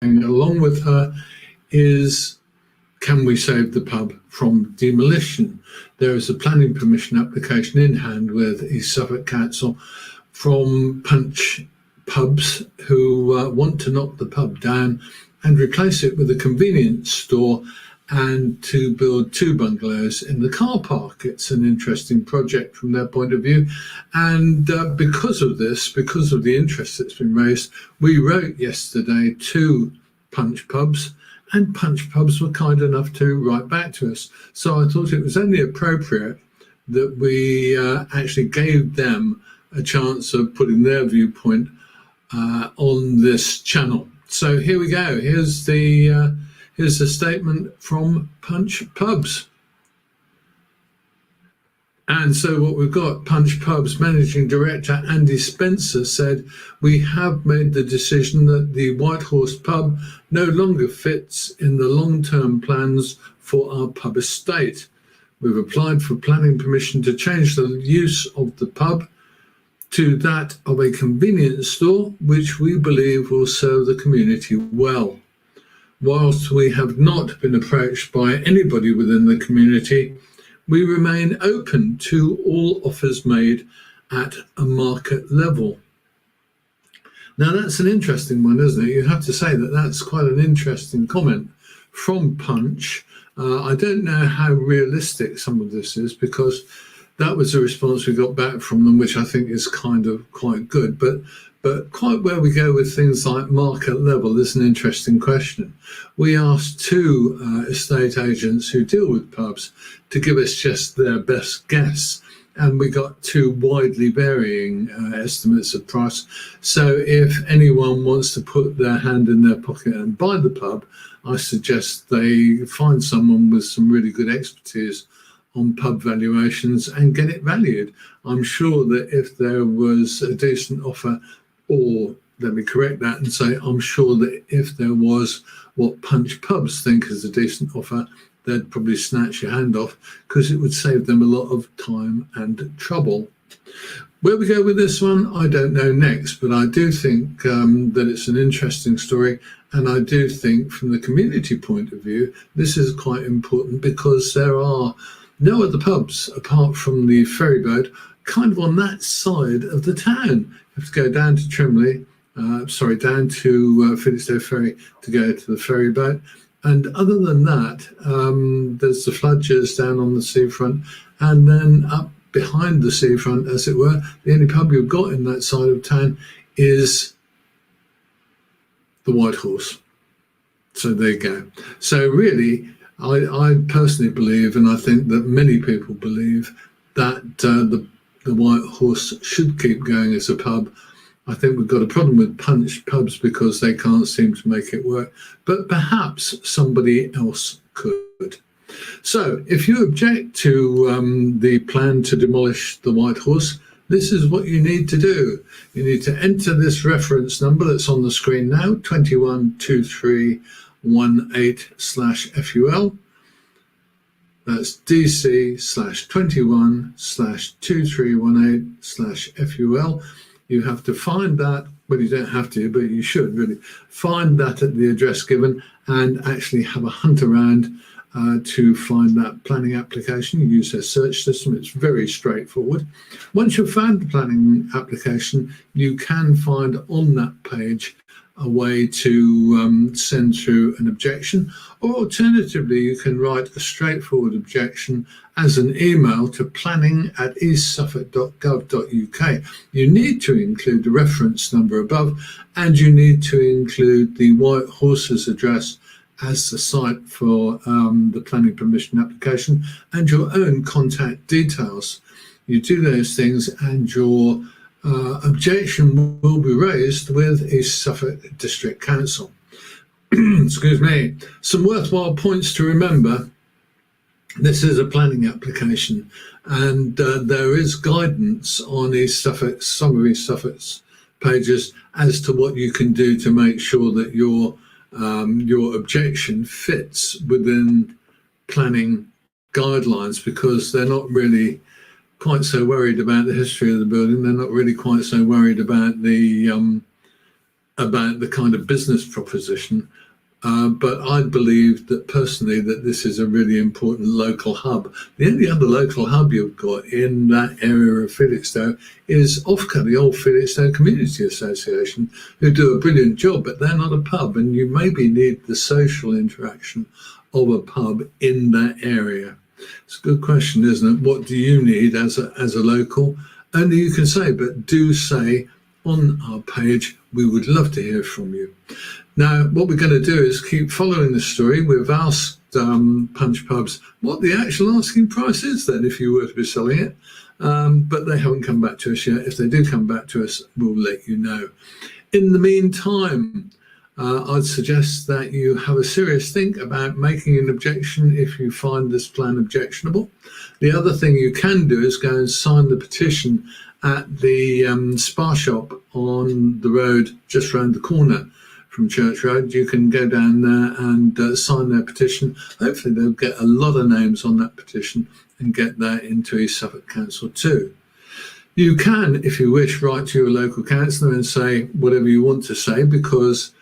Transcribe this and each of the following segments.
along with her is, can we save the pub from demolition? There is a planning permission application in hand with East Suffolk Council from Punch Pubs, who want to knock the pub down and replace it with a convenience store and to build 2 bungalows in the car park. It's an interesting project from their point of view. And because of this, because of the interest that's been raised, we wrote yesterday to Punch Pubs, and Punch Pubs were kind enough to write back to us. So I thought it was only appropriate that we actually gave them a chance of putting their viewpoint on this channel. So here we go. Here's the statement from Punch Pubs. And so what we've got, Punch Pubs Managing Director Andy Spencer said, we have made the decision that the White Horse pub no longer fits in the long-term plans for our pub estate. We've applied for planning permission to change the use of the pub to that of a convenience store, which we believe will serve the community well. Whilst we have not been approached by anybody within the community, we remain open to all offers made at a market level. Now that's an interesting one, isn't it? You have to say that that's quite an interesting comment from Punch. I don't know how realistic some of this is, because that was a response we got back from them, which I think is kind of quite good. But quite where we go with things like market level is an interesting question. We asked 2 estate agents who deal with pubs to give us just their best guess, and we got 2 widely varying estimates of price. So if anyone wants to put their hand in their pocket and buy the pub, I suggest they find someone with some really good expertise on pub valuations and get it valued. I'm sure that if there was a decent offer, or let me correct that and say, I'm sure that if there was what Punch Pubs think is a decent offer, they'd probably snatch your hand off, because it would save them a lot of time and trouble. Where we go with this one, I don't know next, but I do think that it's an interesting story. And I do think from the community point of view, this is quite important, because there are no other pubs apart from the ferryboat kind of on that side of the town. You have to go down to Trimley, down to Felixstowe Ferry to go to the ferryboat. And other than that, there's the Fludgers down on the seafront, and then up behind the seafront, as it were, the only pub you've got in that side of town is the White Horse. So there you go. So really, I personally believe, and I think that many people believe, that the White Horse should keep going as a pub. I think we've got a problem with Punch Pubs because they can't seem to make it work, but perhaps somebody else could. So if you object to the plan to demolish the White Horse, this is what you need to do. You need to enter this reference number that's on the screen now, 212318/FUL. That's DC/21/2318/FUL. You have to find that, well, you don't have to, but you should really find that at the address given and actually have a hunt around to find that planning application. You use their search system. It's very straightforward. Once you've found the planning application, you can find on that page a way to send through an objection, or alternatively you can write a straightforward objection as an email to planning@eastsuffolk.gov.uk. You need to include the reference number above, and you need to include the White Horse's address as the site for the planning permission application, and your own contact details. You do those things and your objection will be raised with East Suffolk District Council. Excuse me. Some worthwhile points to remember. This is a planning application, and there is guidance on East Suffolk's, some of East Suffolk's pages as to what you can do to make sure that your objection fits within planning guidelines, because they're not really quite so worried about the history of the building. They're not really quite so worried about the about the kind of business proposition. But I believe that personally that this is a really important local hub. The only other local hub you've got in that area of Felixstowe is Ofca, the old Felixstowe Community Association, who do a brilliant job, but they're not a pub, and you maybe need the social interaction of a pub in that area. It's a good question, isn't it? What do you need as a local? Only you can say, but do say on our page, we would love to hear from you. Now, what we're going to do is keep following the story. We've asked Punch Pubs what the actual asking price is then if you were to be selling it, but they haven't come back to us yet. If they do come back to us, we'll let you know. In the meantime, I'd suggest that you have a serious think about making an objection if you find this plan objectionable. The other thing you can do is go and sign the petition at the Spa Shop on the road just round the corner from Church Road. You can go down there and sign their petition. Hopefully they'll get a lot of names on that petition and get that into East Suffolk Council too. You can, if you wish, write to your local councillor and say whatever you want to say, because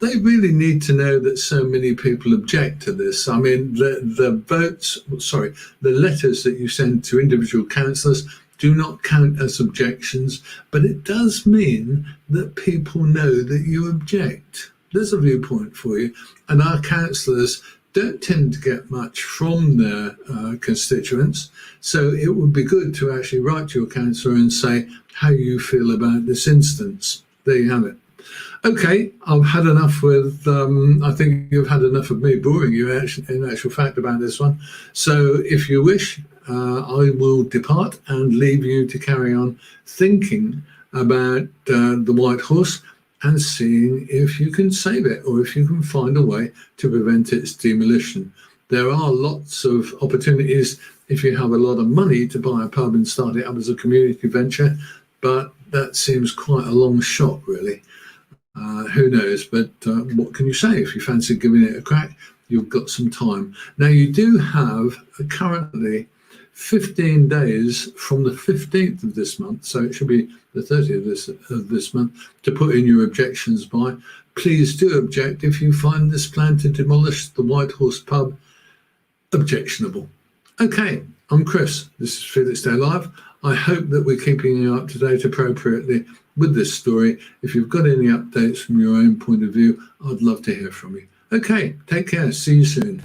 they really need to know that so many people object to this. I mean, the letters that you send to individual councillors do not count as objections, but it does mean that people know that you object. There's a viewpoint for you. And our councillors don't tend to get much from their constituents. So it would be good to actually write to your councillor and say how you feel about this instance. There you have it. Okay, I've had enough with, I think you've had enough of me boring you in actual fact about this one. So if you wish, I will depart and leave you to carry on thinking about the White Horse and seeing if you can save it or if you can find a way to prevent its demolition. There are lots of opportunities if you have a lot of money to buy a pub and start it up as a community venture, but that seems quite a long shot, really. Who knows, but what can you say? If you fancy giving it a crack, you've got some time. Now, you do have currently 15 days from the 15th of this month, so it should be the 30th of this month, to put in your objections by. Please do object if you find this plan to demolish the White Horse pub objectionable. Okay, I'm Chris. This is Felixstowe Live. I hope that we're keeping you up to date appropriately with this story. If you've got any updates from your own point of view, I'd love to hear from you. Okay, take care. See you soon.